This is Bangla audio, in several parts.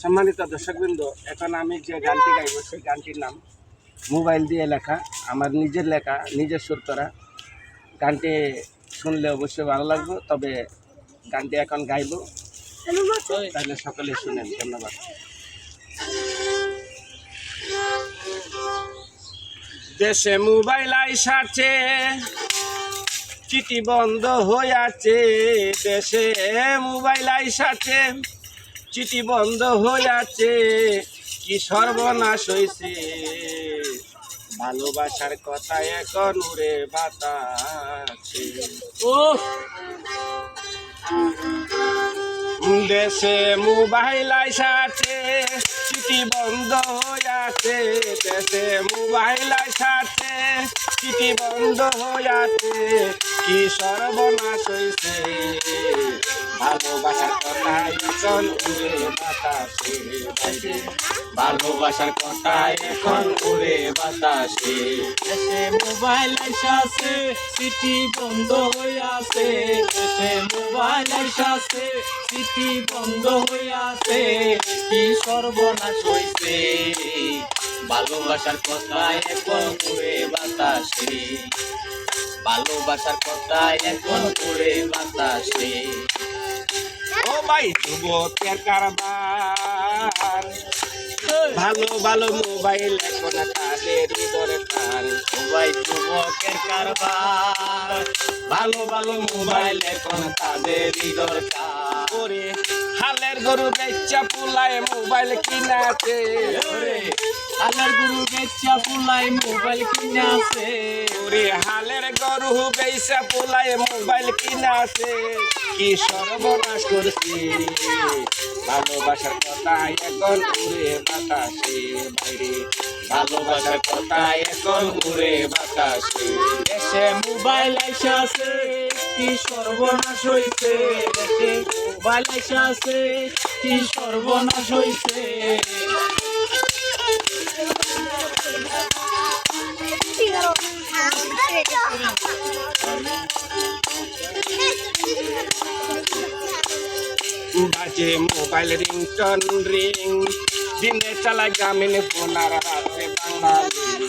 সম্মানিত দর্শকবৃন্দ, এখন আমি যে গানটি গাইব সেই গানটির নাম মোবাইল দিয়ে লেখা, আমার নিজের লেখা, নিজের সুর করা। গানটি শুনলে অবশ্যই ভালো লাগবে, তবে গানটি এখন গাইব, তাহলে সকলে শুনেন। ধন্যবাদ। দেশে মোবাইল আইসাছে, চিঠি বন্ধ হইয়াছে। দেশে মোবাইল আইসাছে, চিঠি বন্ধ হইয়াছে। কি সর্বনাশ হইছে, ভালোবাসার কথা এখন উড়ে বাতাসে। দেশে মোবাইল আইসাছে, চিঠি বন্ধ হইয়াছে। দেশে মোবাইল আইসাছে, চিঠি বন্ধ হইয়াছে। কি সর্বনাশ হইছে, ভালোবাসার কথা এখন উড়ে বাতাসে। ভালোবাসার কথা এখন উড়ে বাতাসে। দেশে মোবাইল আইসাছে, চিঠি বন্ধ হইয়াছে। দেশে মোবাইল আইসাছে, চিঠি বন্ধ হইয়াছে। কি সর্বনাশ হইছে, ভালোবাসার কথা এখন উড়ে বাতাসে। ভালোবাসার কথা এখন উড়ে বাতাসে। ও ভাই যুবকের কারবার, ভালো ভালো মোবাইল এখন তাদের দরকার। সবাই যুবকের কারবার, ভালো ভালো মোবাইল এখন তাদেরই দরকার। ওরে হালের গরু বেচা পুলায় মোবাইল কিনাছে। ওরে হালের গরু বেচা পুলাই মোবাইল কিনাছে। ওরে হালের গরু বেচা পুলায় মোবাইল কিনাছে। কি সর্বনাশ করছে, ভালোবাসার কথা এখন উড়ে বাতাসে। বাইরে ভালোবাসার কথা এখন উড়ে বাতাসে। দেশে মোবাইল আইসাছে, কি সর্বনাশ হইছে। দেশে মোবাইল আইসাছে, কি সর্বনাশ হইছে। বাজে মোবাইল রিংটন রিং, দিনে চালায় গ্রামীণ ফোন আর রাতে বাঙালি।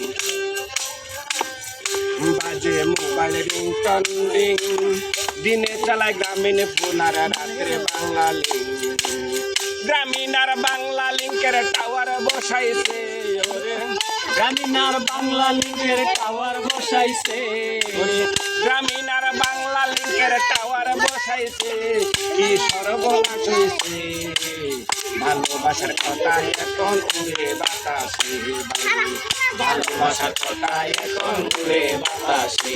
বাজে মোবাইল রিংটন রিং, দিনে চালায় গ্রামীণ ফোন আর রাতে বাঙালি। গ্রামীণ আর বাংলা লিঙ্কের টাওয়ার বসাইছে। ওরে গ্রামীণ আর বাংলা লিঙ্কের টাওয়ার বসাইছে। গ্রামীণ আর বাংলা লিঙ্কের টাওয়ার বসাইছে। কি সর্বনাশ হইছে, ভালোবাসার কথা এখন উড়ে বাতাসে। ভালোবাসার কথা এখন উড়ে বাতাসে।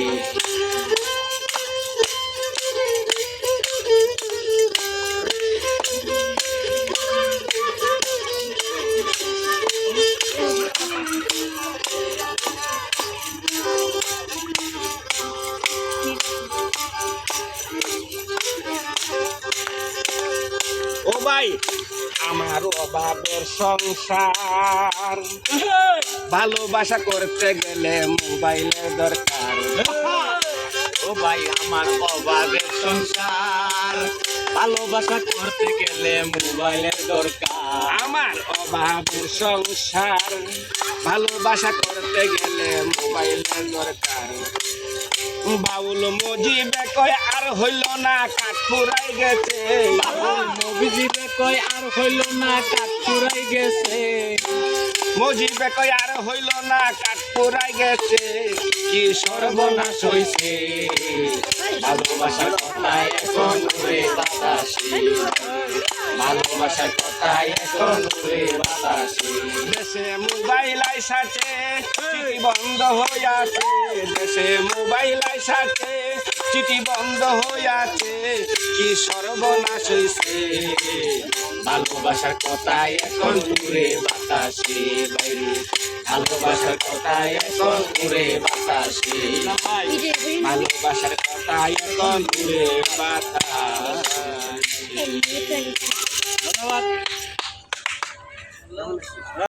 ও ভাই আমার অভাবের সংসার, ভালোবাসা করতে গেলে মোবাইলের দরকার। ও ভাই আমার অভাবের সংসার, ভালোবাসা করতে গেলে মোবাইলের দরকার। আমার অভাবের সংসার, ভালোবাসা করতে গেলে মোবাইলের দরকার। বাউল মজিবে কয় আর হইল না, কাঠ ফুরাই গেছে। মজিবে কয় আর হইল না, কাঠ ফুরাই গেছে। মজিবে কয় আর হইল না, কাঠ ফুরাই গেছে। কি সর্বনাশ হইছে, ভালোবাসার কথা এখন উড়ে বাতাসে। ভালোবাসার কথা এখন উড়ে বাতাসে। দেশে মোবাইল আইসাছে, চিঠি বন্ধ হইয়াছে। দেশে মোবাইল আইসাছে, চিঠি বন্ধ হইয়াছে। কি সর্বনাশ হইছে, ভালোবাসার কথা এখন উড়ে বাতাসে। বাইরে ভালোবাসার কথা এখন উড়ে বাতাসে। ভালোবাসার কথা এখন উড়ে বাতাসে। ধন্যবাদ।